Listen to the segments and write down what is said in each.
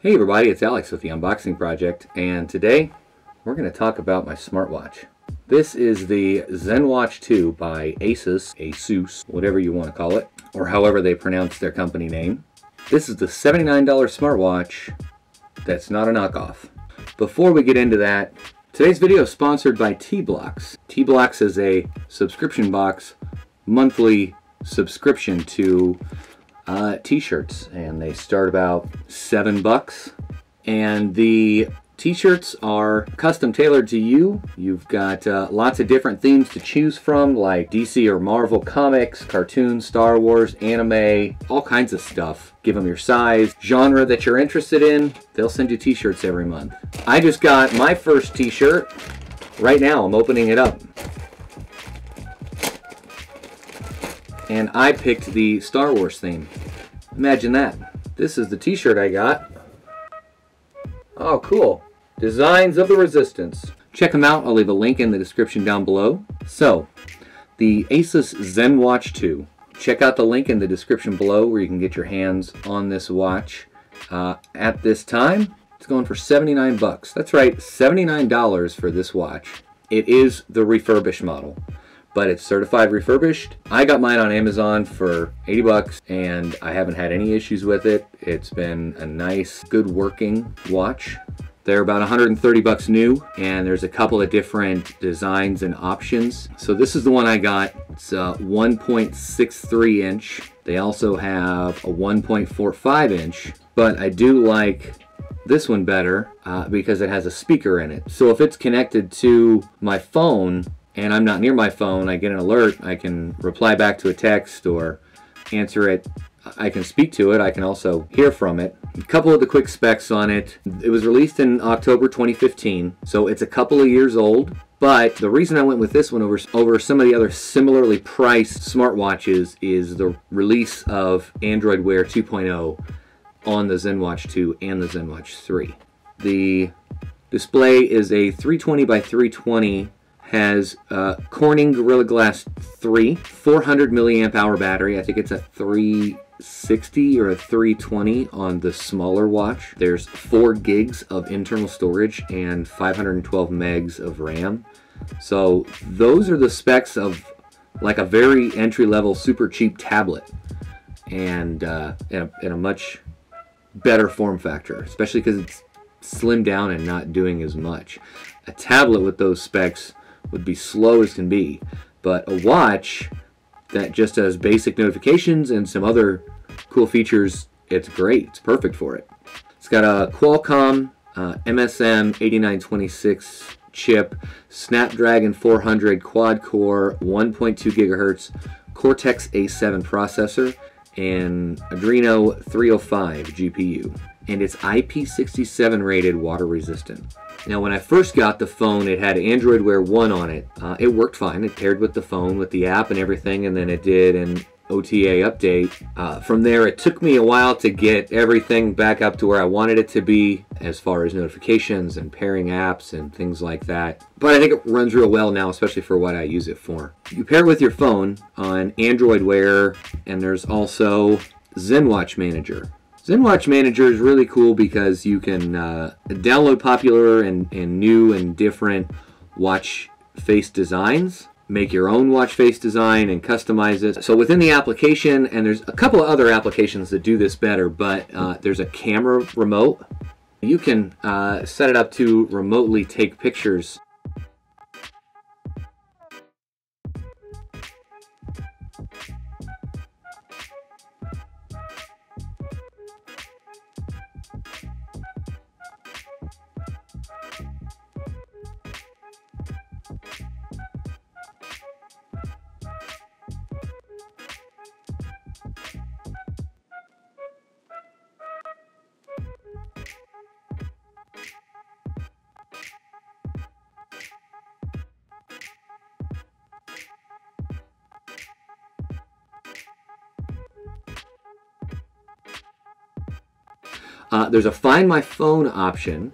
Hey everybody, it's Alex with the Unboxing Project, and today we're going to talk about my smartwatch. This is the ZenWatch 2 by Asus, whatever you want to call it, or however they pronounce their company name. This is the $79 smartwatch that's not a knockoff. Before we get into that, today's video is sponsored by T-Blocks. T-Blocks is a subscription box, monthly subscription to t-shirts, and they start about $7, and the t-shirts are custom tailored to you. You've got lots of different themes to choose from, like DC or Marvel comics, cartoons, Star Wars, anime, all kinds of stuff. Give them your size, genre that you're interested in. They'll send you t-shirts every month. I just got my first t-shirt. Right now I'm opening it up, and I picked the Star Wars theme. Imagine that. This is the t-shirt I got. Oh, cool. Designs of the Resistance. Check them out. I'll leave a link in the description down below. So, the Asus ZenWatch 2. Check out the link in the description below where you can get your hands on this watch. At this time, it's going for 79 bucks. That's right, $79 for this watch. It is the refurbished model, but it's certified refurbished. I got mine on Amazon for 80 bucks and I haven't had any issues with it. It's been a nice, good working watch. They're about 130 bucks new, and there's a couple of different designs and options. So this is the one I got. It's a 1.63 inch. They also have a 1.45 inch, but I do like this one better because it has a speaker in it. So if it's connected to my phone and I'm not near my phone, I get an alert, I can reply back to a text or answer it. I can speak to it. I can also hear from it. A couple of the quick specs on it. It was released in October 2015, so it's a couple of years old. But the reason I went with this one over some of the other similarly priced smartwatches is the release of Android Wear 2.0 on the ZenWatch 2 and the ZenWatch 3. The display is a 320 by 320. Has Corning Gorilla Glass 3, 400 milliamp hour battery. I think it's a 360 or a 320 on the smaller watch. There's 4 gigs of internal storage and 512 megs of RAM. So those are the specs of like a very entry-level, super cheap tablet, and in a much better form factor, especially because it's slimmed down and not doing as much. A tablet with those specs would be slow as can be, but a watch that just has basic notifications and some other cool features, it's great. It's perfect for it. It's got a Qualcomm MSM 8926 chip, Snapdragon 400 quad-core 1.2 gigahertz Cortex A7 processor, and Adreno 305 GPU, and it's IP67 rated, water resistant. Now, when I first got the phone, it had Android Wear 1 on it. It worked fine. It paired with the phone, with the app and everything, and then it did an OTA update. From there, it took me a while to get everything back up to where I wanted it to be as far as notifications and pairing apps and things like that. But I think it runs real well now, especially for what I use it for. You pair it with your phone on Android Wear, and there's also ZenWatch Manager. ZenWatch Manager is really cool because you can download popular and new and different watch face designs, make your own watch face design and customize it. So within the application, and there's a couple of other applications that do this better, but there's a camera remote. You can set it up to remotely take pictures . There's a Find My Phone option.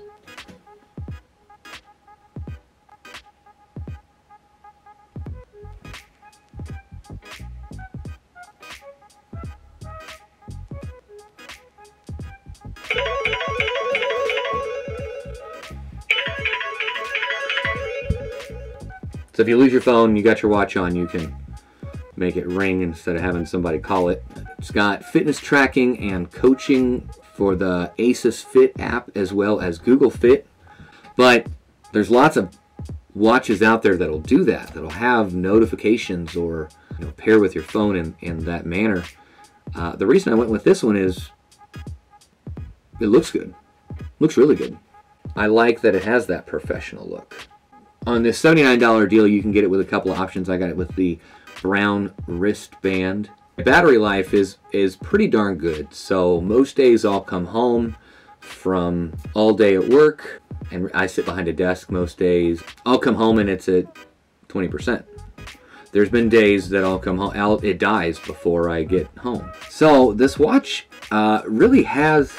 So if you lose your phone, you got your watch on, you can make it ring instead of having somebody call it. It's got fitness tracking and coaching for the Asus Fit app as well as Google Fit. But there's lots of watches out there that'll do that, that'll have notifications or pair with your phone in that manner. The reason I went with this one is it looks good. Looks really good. I like that it has that professional look. On this $79 deal, you can get it with a couple of options. I got it with the brown wristband. Battery life is pretty darn good. So most days I'll come home from all day at work, and I sit behind a desk most days. I'll come home and it's at 20%. There's been days that I'll come home, it dies before I get home. So this watch really has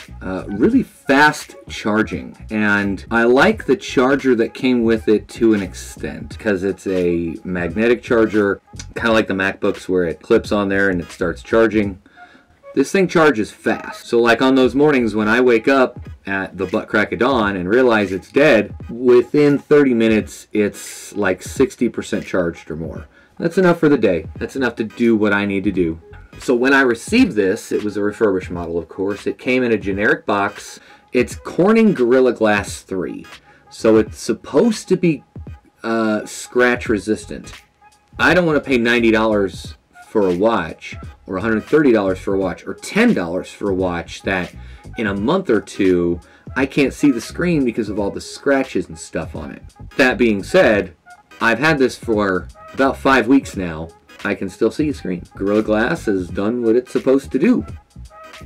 really fast charging, and I like the charger that came with it to an extent because it's a magnetic charger, kind of like the MacBooks where it clips on there and it starts charging. This thing charges fast. So like on those mornings when I wake up at the butt crack of dawn and realize it's dead, within 30 minutes it's like 60% charged or more. That's enough for the day. That's enough to do what I need to do. So when I received this, it was a refurbished model, of course. It came in a generic box. It's Corning Gorilla Glass 3. So it's supposed to be scratch resistant. I don't want to pay $90 for a watch, or $130 for a watch, or $10 for a watch that in a month or two, I can't see the screen because of all the scratches and stuff on it. That being said, I've had this for about 5 weeks now. I can still see a screen. Gorilla Glass has done what it's supposed to do.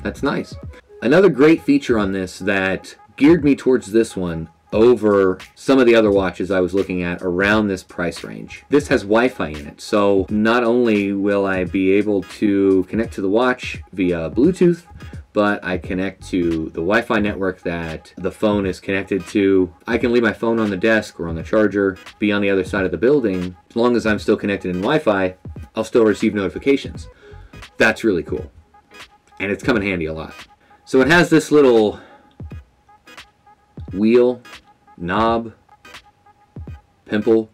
That's nice. Another great feature on this that geared me towards this one over some of the other watches I was looking at around this price range. This has Wi-Fi in it, so not only will I be able to connect to the watch via Bluetooth, but I connect to the Wi-Fi network that the phone is connected to. I can leave my phone on the desk or on the charger, be on the other side of the building. As long as I'm still connected in Wi-Fi, I'll still receive notifications. That's really cool. And it's come in handy a lot. So it has this little wheel, knob, pimple.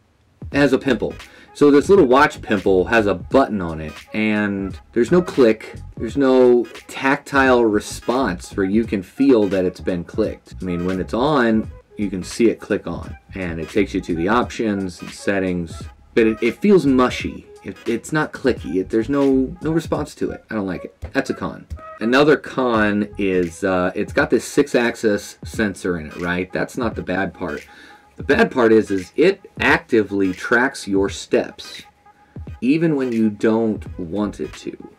It has a pimple. So this little watch pimple has a button on it, and there's no click, there's no tactile response where you can feel that it's been clicked. I mean, when it's on, you can see it click on, and it takes you to the options and settings, but it feels mushy. It's not clicky. There's no response to it. I don't like it. That's a con. Another con is it's got this 6-axis sensor in it, right? That's not the bad part. The bad part is it actively tracks your steps, even when you don't want it to.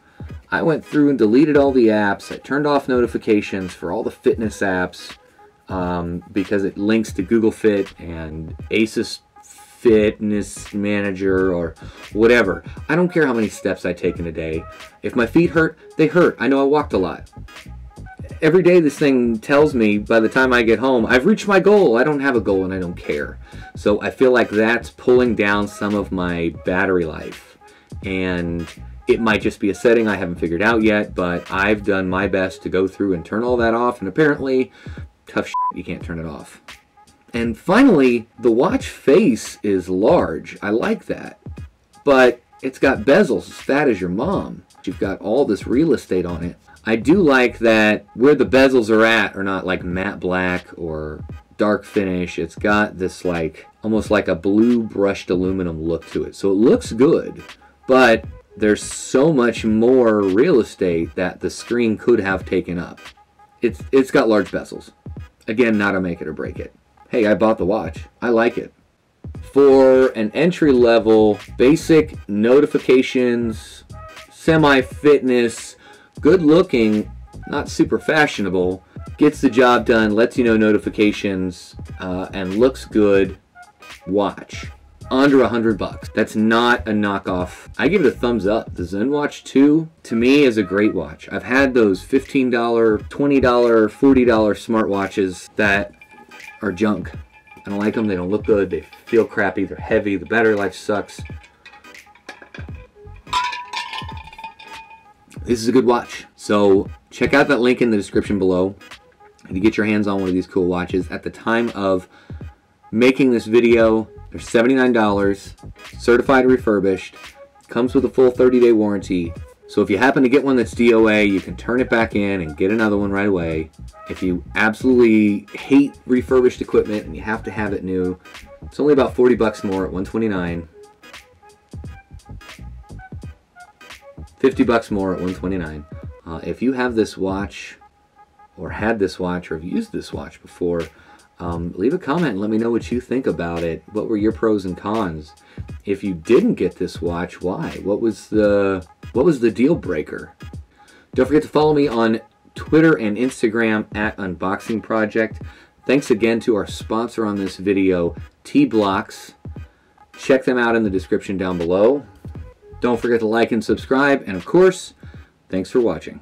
I went through and deleted all the apps. I turned off notifications for all the fitness apps because it links to Google Fit and Asus Fitness Manager or whatever. I don't care how many steps I take in a day. If my feet hurt, they hurt. I know I walked a lot. Every day this thing tells me by the time I get home, I've reached my goal. I don't have a goal and I don't care. So I feel like that's pulling down some of my battery life. And it might just be a setting I haven't figured out yet, but I've done my best to go through and turn all that off. And apparently, tough shit, you can't turn it off. And finally, the watch face is large. I like that. But it's got bezels as fat as your mom. You've got all this real estate on it. I do like that where the bezels are not like matte black or dark finish. It's got this like almost like a blue brushed aluminum look to it. So it looks good, but there's so much more real estate that the screen could have taken up. It's got large bezels. Again, not a make it or break it. Hey, I bought the watch. I like it. For an entry-level, basic notifications, semi-fitness, good looking, not super fashionable, gets the job done, lets you know notifications, and looks good watch. Under $100. That's not a knockoff. I give it a thumbs up. The ZenWatch 2 to me is a great watch. I've had those $15, $20, $40 smartwatches that are junk. I don't like them. They don't look good. They feel crappy. They're heavy. The battery life sucks. This is a good watch. So check out that link in the description below and you get your hands on one of these cool watches. At the time of making this video, They're $79, certified refurbished, comes with a full 30-day warranty. So if you happen to get one that's DOA, you can turn it back in and get another one right away. If you absolutely hate refurbished equipment and you have to have it new, it's only about 40 bucks more at $129. 50 bucks more at $129. If you have this watch, or had this watch, or have used this watch before, leave a comment and let me know what you think about it. What were your pros and cons? If you didn't get this watch, why? What was the deal breaker? Don't forget to follow me on Twitter and Instagram at Unboxing Project. Thanks again to our sponsor on this video, T-Blocks. Check them out in the description down below. Don't forget to like and subscribe, and of course, thanks for watching.